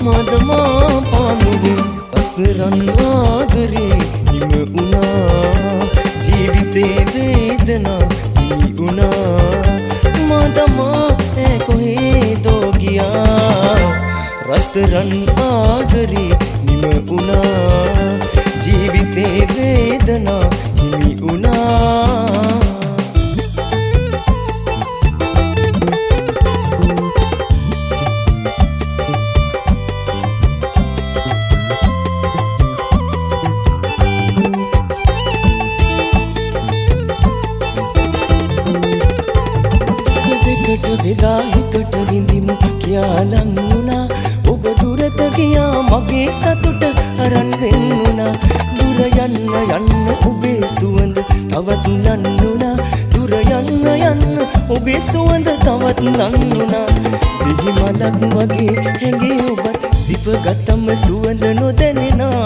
මදමා පාමුගේ අස්රන් ආදරේ හිම වුණා ජීවිතේ වේදනා හිමි වුණා මදමා කොහෙදෝ ගියා රත්තරන් ආදරේ හිම වුණා ජීවිතේ වේදනා හිමි වුණා වෙලා එකට විඳිමු කියාලන් වුණා ඔබ දුරට ගියා මගේ සතුට අරන් වෙන්නුණා දුර යන්න යන්න ඔබේ සුවඳ තවත් ලන්නුණා දුර යන්න යන්න ඔබේ සුවඳ තවත් ලන්නුණා දිවි මලක් වගේ හැඟේ ඔබත් සිප ගතම සුවඳ නොදැනෙනා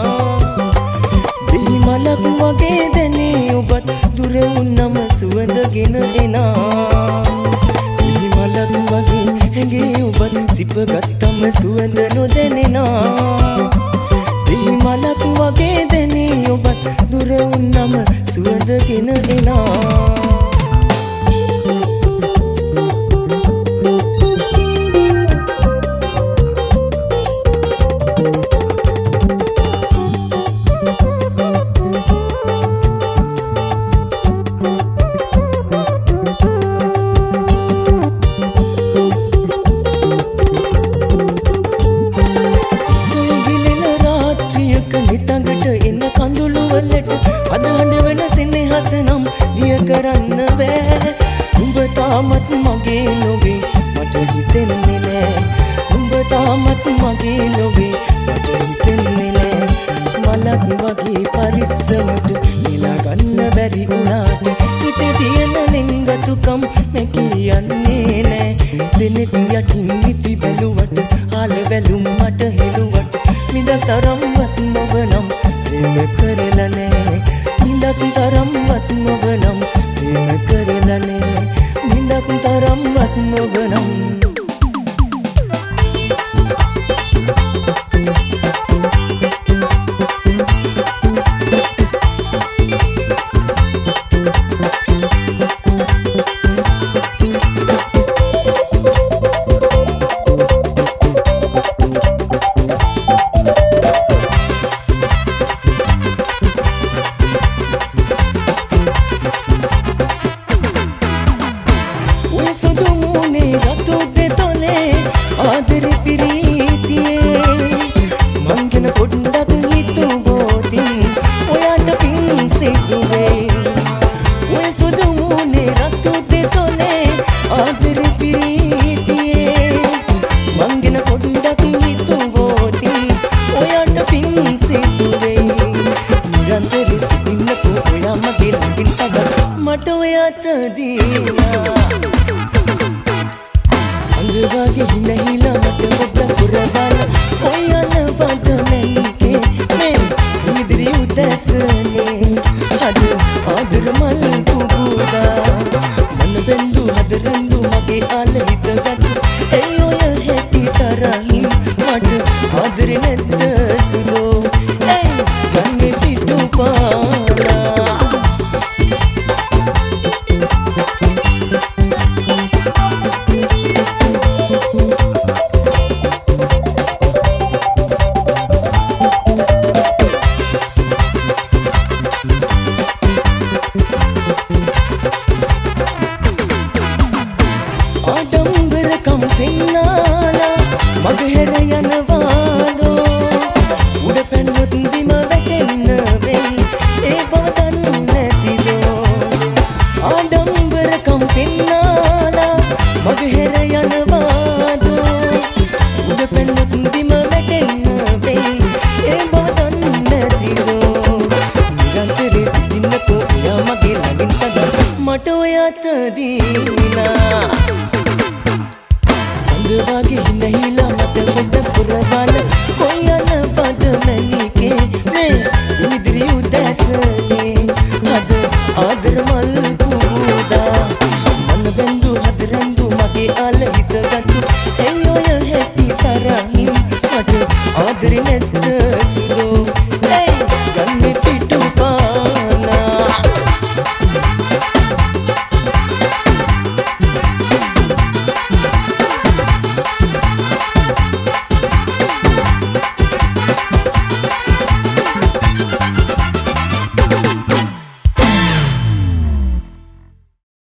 දිවි මලක් වගේ දැනේ ඔබත් දුර වුණම සුවඳගෙන එනා මලක් වගේ හැඟේ ඔබත් සිප ගත්තම සුවඳ නොදැනෙනා දිවි මලක් වගේ දැනේ ඔබත් දුර වුණම සුවඳගෙන එනා කරන්න බෑ උඹ තාමත් මගේ නොවේ මට හිතෙන්නේ නෑ උඹ තාමත් මගේ නොවේ මට හිතෙන්නේ නෑ මලක් වගේ පරිස්සමට නිලා ගන්න බැරි වුණාට හිතේ තියෙන නෙංගතුකම් මැ කියන්නේ නෑ දෙනෙක් යටින් නිති බැලුවට ආල වැලුම් මට හෙළුවට මිදක් තරම්වත් නොව නම් ප්‍රේම කරලා නෑ මිදක් තරම්වත් නොව නම් ප්‍රේම කරලා නෑ මිදක් තරම්වත් නොව නම් ආදර පිරීතියේ මං ගැන පොඩ්ඩක් හිතුවොතින් ඔයාට පින් සිදුවේ ඔය සුදු මූනේ රතු දෙතොලේ ආදර පිරීතියේ මං ගැන පොඩ්ඩක් හිතුවොතින් ඔයාට පින් සිදුවේ නිරන්තරේ සිටින්නකෝ ඔයා මගේ ළඟින් සදා මට ඔයාට දීලා වගේ හිනහිලා මට පොඩ්ඩක් පුරවලා ඔයන වඩ මැනිකේ මේ ඉදිරි උදැසනේ අද ආදර මල් පුබුදා මන බෙන්දු හදරන්දු මගේ ආල හිතගත් ඒ ඔය හැටි තරහින් මට ආදරේ නැද්ද සුදෝ ඒ ජන්නේ පිටු පාලා ආඩම්බරකම් පෙන්නාලා මගහැර යනවාදෝ උඩ පැන්නොත් බිම වැටෙන්න වෙයි ඒ බව දන්නේ නැතිදෝ ආඩම්බරකම් පෙන්නාලා මගහැර යනවාදෝ උඩ පැන්නොත් බිම වැටෙන්න වෙයි ඒ බව දන්නේ නැතිදෝ නිරන්තරේ සිටින්නකෝ ඔයා මගේ ළඟින් සදා මට ඔයාට දීලා වගේ හිනහිලා